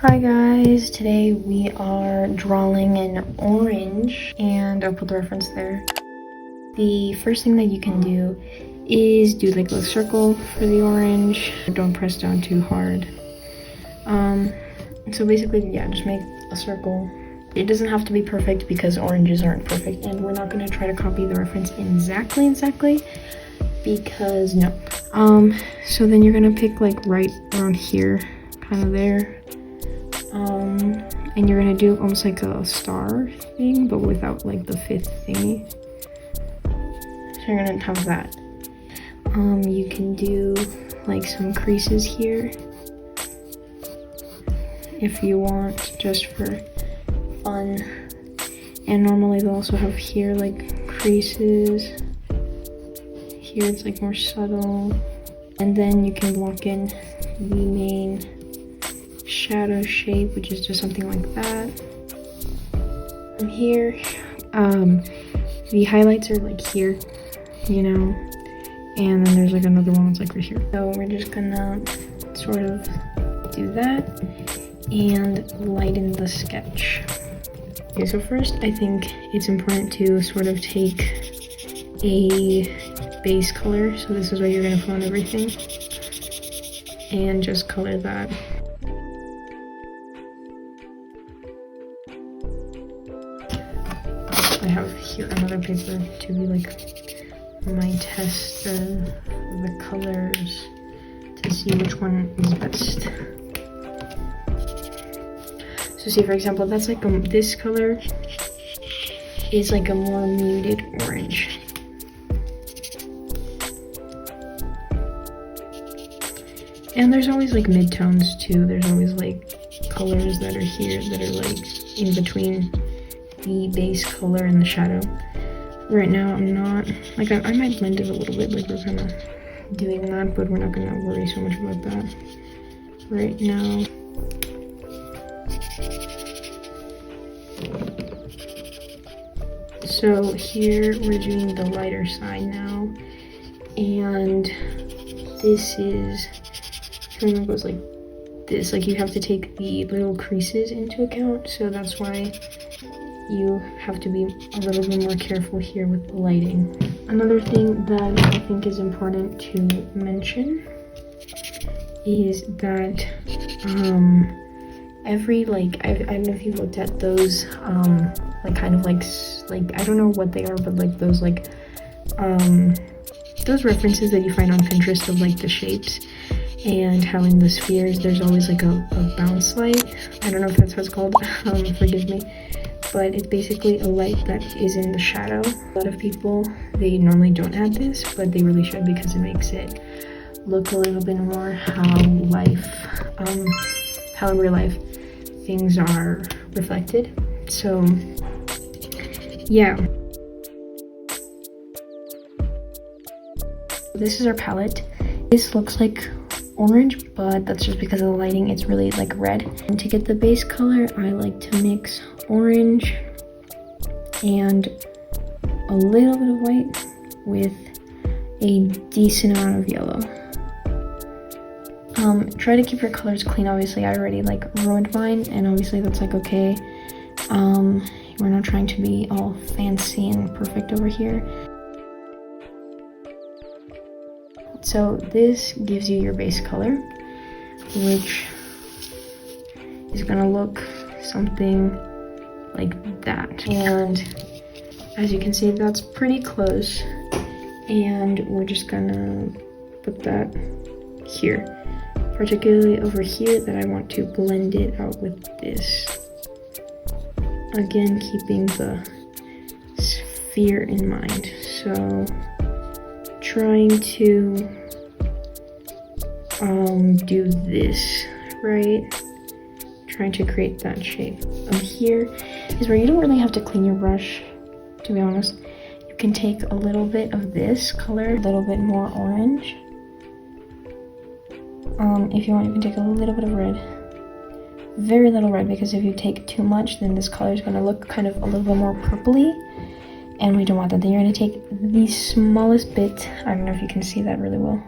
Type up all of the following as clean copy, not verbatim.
Hi guys, today we are drawing an orange and I'll put the reference there. The first thing that you can do is do like a circle for the orange. Don't press down too hard. So basically, yeah, just make a circle. It doesn't have to be perfect because oranges aren't perfect, and we're not going to try to copy the reference exactly because no. So then you're going to pick like right around here, kind of there. And you're gonna do almost like a star thing, but without like the fifth thingy. So you're gonna have that. You can do like some creases here if you want, just for fun. And normally they'll also have here like creases. Here it's like more subtle. And then you can block in the main shadow shape, which is just something like that. From here, the highlights are like here, you know, and then there's like another one that's like right here. So we're just gonna sort of do that and lighten the sketch. Okay, so first I think it's important to sort of take a base color. So this is where you're gonna fill in everything and just color that. I have here another paper to be like my test of the colors to see which one is best. So see, for example, that's like this color is like a more muted orange. And there's always like midtones too. There's always like colors that are here that are like in between the base color and the shadow. Right now I'm not, like I might blend it a little bit, like we're kind of doing that, but we're not going to worry so much about that right now. So here we're doing the lighter side now, and this is kind of goes like this, like you have to take the little creases into account, so that's why you have to be a little bit more careful here with the lighting. Another thing that I think is important to mention is that every like I don't know if you looked at those like kind of like I don't know what they are, but like those like those references that you find on Pinterest of like the shapes, and how in the spheres there's always like a bounce light. I don't know if that's what it's called. Forgive me. But it's basically a light that is in the shadow. A lot of people, they normally don't add this, but they really should, because it makes it look a little bit more how in real life things are reflected. So yeah. This is our palette. This looks like orange, but that's just because of the lighting. It's really like red. And to get the base color, I like to mix orange and a little bit of white with a decent amount of yellow. Try to keep your colors clean. Obviously I already like ruined mine, and obviously that's like okay. We're not trying to be all fancy and perfect over here. So this gives you your base color, which is gonna look something like that. And as you can see, that's pretty close. And we're just gonna put that here, particularly over here, that I want to blend it out with this. Again, keeping the sphere in mind. So trying to do this, right? Trying to create that shape. Here is where you don't really have to clean your brush, to be honest. You can take a little bit of this color, a little bit more orange. If you want, you can take a little bit of red. Very little red, because if you take too much, then this color is going to look kind of a little bit more purpley, and we don't want that. Then you're going to take the smallest bit. I don't know if you can see that really well.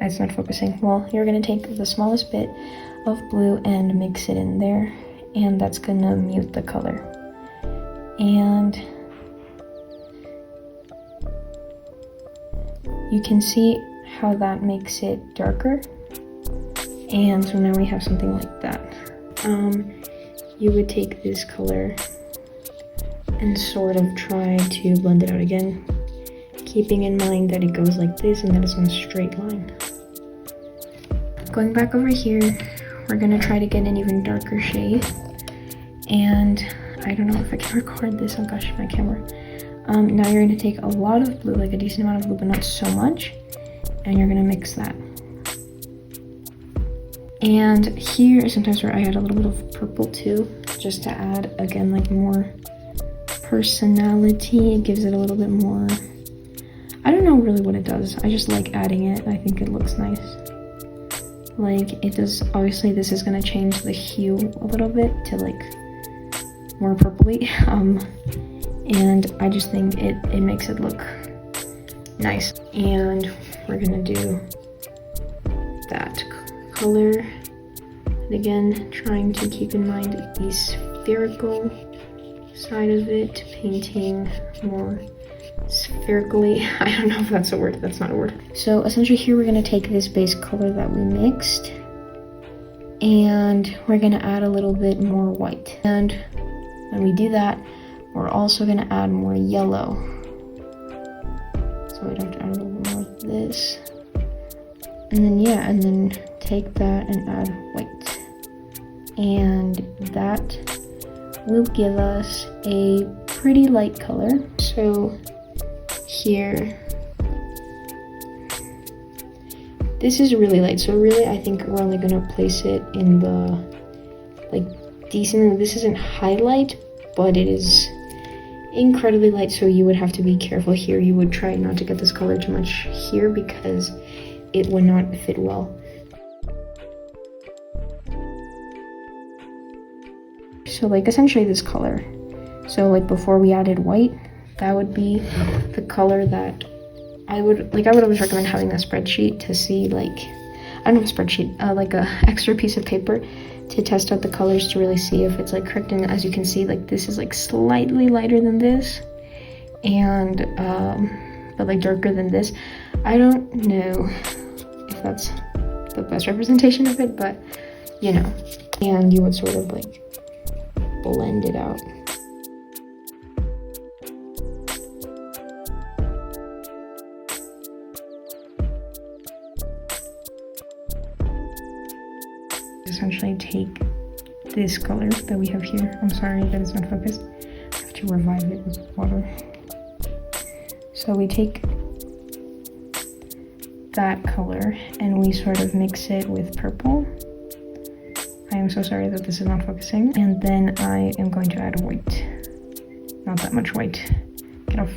It's not focusing. Well, you're gonna take the smallest bit of blue and mix it in there, and that's gonna mute the color. And you can see how that makes it darker. And so now we have something like that. You would take this color and sort of try to blend it out again, keeping in mind that it goes like this and that it's on a straight line. Going back over here, we're gonna try to get an even darker shade. And I don't know if I can record this, oh gosh, my camera. Now you're gonna take a lot of blue, like a decent amount of blue, but not so much, and you're gonna mix that. And here is sometimes where I add a little bit of purple too, just to add, again, like more personality. It gives it a little bit more, I don't know really what it does. I just like adding it. I think it looks nice. Like it does, obviously this is gonna change the hue a little bit to like more purpley. And I just think it makes it look nice. And we're gonna do that color. And again, trying to keep in mind the spherical side of it, painting more spherically. I don't know if that's a word, that's not a word. So essentially here we're gonna take this base color that we mixed and we're gonna add a little bit more white. And when we do that, we're also gonna add more yellow. So we'd have to add a little bit more of this. And then yeah, and then take that and add white. And that will give us a pretty light color. So here, this is really light. So really, I think we're only gonna place it in the like decent. This isn't highlight, but it is incredibly light. So you would have to be careful here. You would try not to get this color too much here because it would not fit well. So like essentially this color. So like before we added white, that would be the color that I would always recommend having a spreadsheet to see, like, I don't know, a spreadsheet, like a extra piece of paper to test out the colors to really see if it's like correct. And as you can see, like this is like slightly lighter than this and but like darker than this. I don't know if that's the best representation of it, but you know, and you would sort of like blend it out. Essentially take this color that we have here. I'm sorry that it's not focused. I have to revive it with water. So we take that color and we sort of mix it with purple. I am so sorry that this is not focusing. And then I am going to add white. Not that much white. Get off.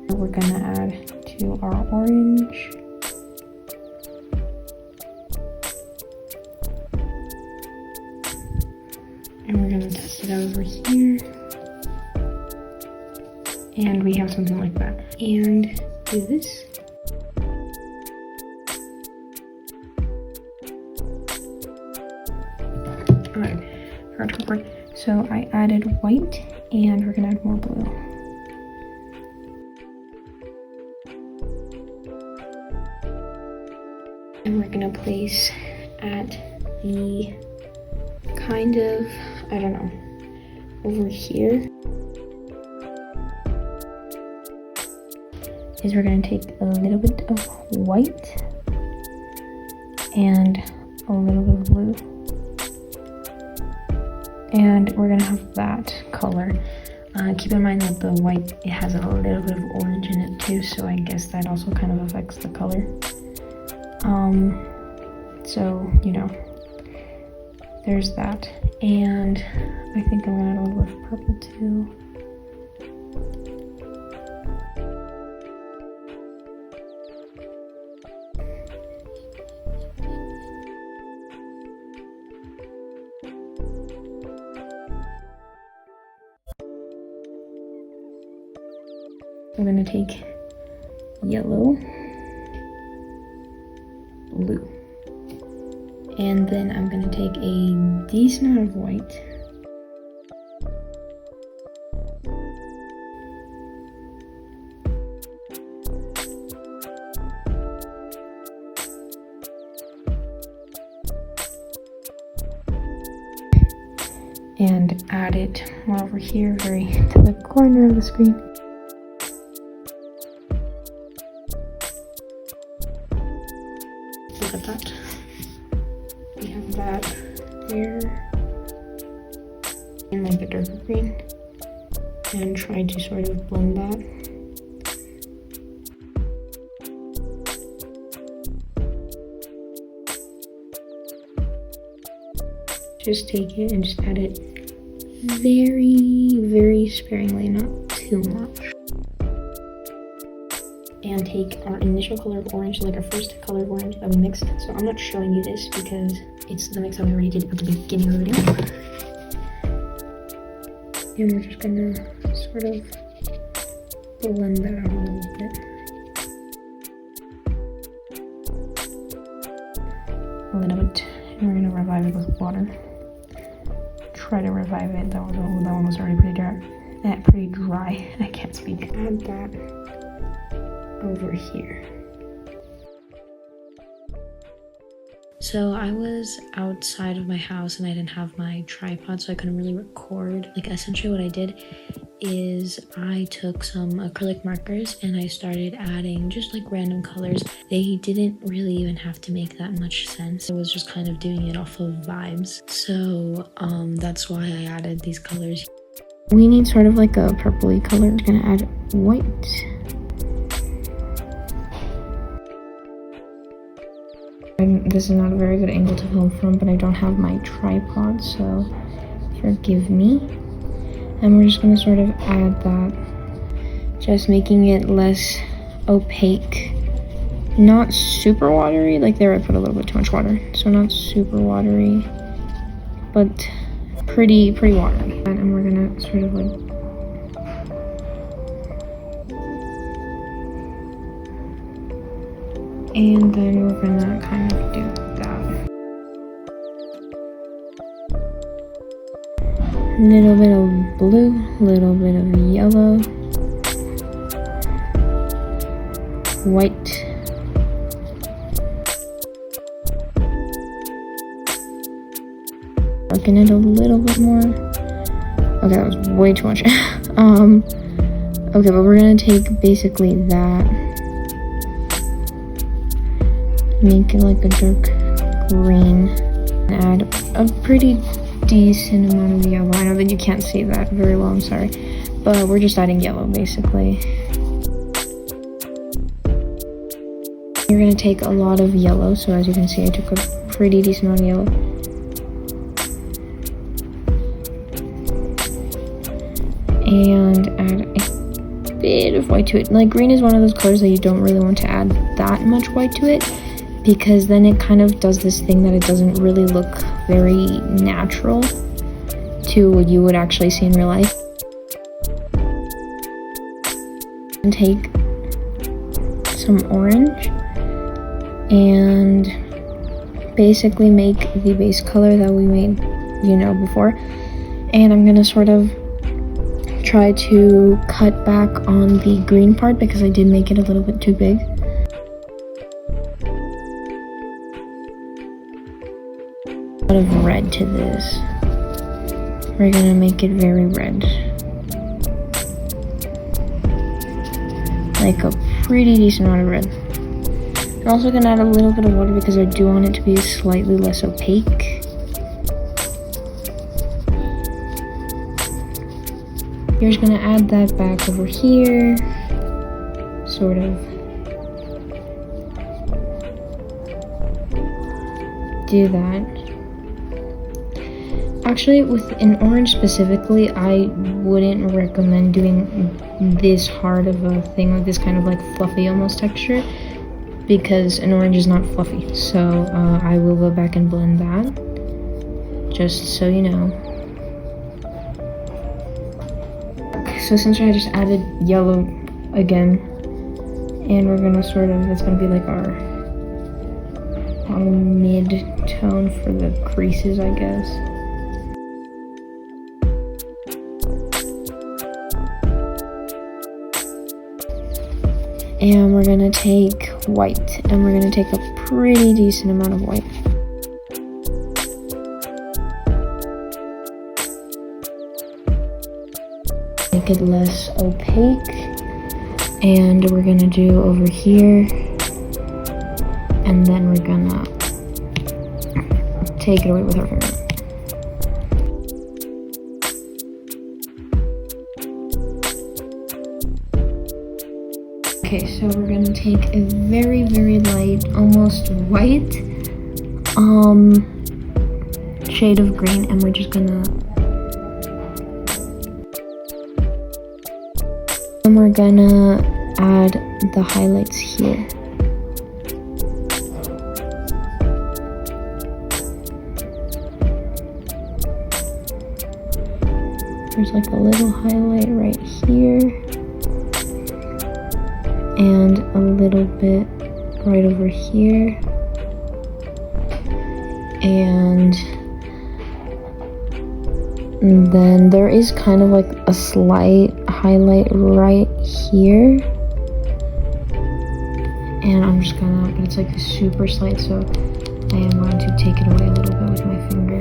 We're gonna add to our orange. And we're gonna test it over here. And we have something like that. And do this. Alright, forgot to record. So I added white and we're gonna add more blue. And we're gonna place at the kind of, I don't know, over here is we're gonna take a little bit of white and a little bit of blue. And we're gonna have that color. Keep in mind that the white, it has a little bit of orange in it too, so I guess that also kind of affects the color. So, you know, there's that. And I think I'm gonna add a little bit of purple too. I'm gonna take yellow, And then I'm gonna take a decent amount of white. And add it more over here, very to the corner of the screen. Look at that. We have that there. And like the darker green. And try to sort of blend that. Just take it and just add it very, very sparingly, not too much. And take our initial color of orange, like our first color of orange that we mixed. So I'm not showing you this because it's the mix that we already did at the beginning of the video. And we're just gonna sort of blend that out a little bit. A little bit. And we're gonna revive it with water. Try to revive it. That one was already pretty dry. I can't speak. Add that over here. So I was outside of my house and I didn't have my tripod, so I couldn't really record. Like essentially what I did is I took some acrylic markers and I started adding just like random colors. They didn't really even have to make that much sense. I was just kind of doing it off of vibes. So that's why I added these colors. We need sort of like a purpley color. I'm gonna add white. This is not a very good angle to film from, but I don't have my tripod, so forgive me. And we're just gonna sort of add that, just making it less opaque. Not super watery, like there I put a little bit too much water, so not super watery, but pretty watery. And we're gonna sort of like and then we're gonna kind of do that. A little bit of blue, a little bit of yellow, white, darken it a little bit more. Okay, that was way too much. Okay, but we're gonna take basically that, make it like a dark green, and add a pretty decent amount of yellow. I know that you can't see that very well, I'm sorry, but we're just adding yellow basically. You're gonna take a lot of yellow, so as you can see I took a pretty decent amount of yellow. And add a bit of white to it. Like green is one of those colors that you don't really want to add that much white to it, because then it kind of does this thing that it doesn't really look very natural to what you would actually see in real life. And take some orange and basically make the base color that we made, before. And I'm gonna sort of try to cut back on the green part because I did make it a little bit too big. A lot of red to this. We're gonna make it very red. Like a pretty decent amount of red. I'm also gonna add a little bit of water because I do want it to be slightly less opaque. You're just gonna add that back over here, sort of. Do that. Actually, with an orange specifically, I wouldn't recommend doing this hard of a thing, like this kind of like fluffy almost texture, because an orange is not fluffy. So I will go back and blend that, just so you know. So essentially I just added yellow again, and we're gonna sort of, it's gonna be like our a mid-tone for the creases, I guess. And we're gonna take white, and we're gonna take a pretty decent amount of white. Make it less opaque, and we're gonna do over here, and then we're gonna take it away with our finger. Okay, so we're gonna take a very, very light, almost white shade of green, and we're just gonna add the highlights here. There's like a little highlight right here, and a little bit right over here, and then there is kind of like a slight highlight right here, and I'm just gonna, but it's like a super slight, so I am going to take it away a little bit with my finger.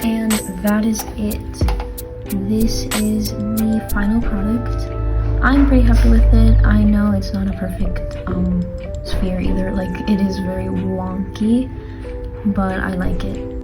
And that is it. This is the final product. I'm pretty happy with it. I know it's not a perfect sphere either. Like, it is very wonky, but I like it.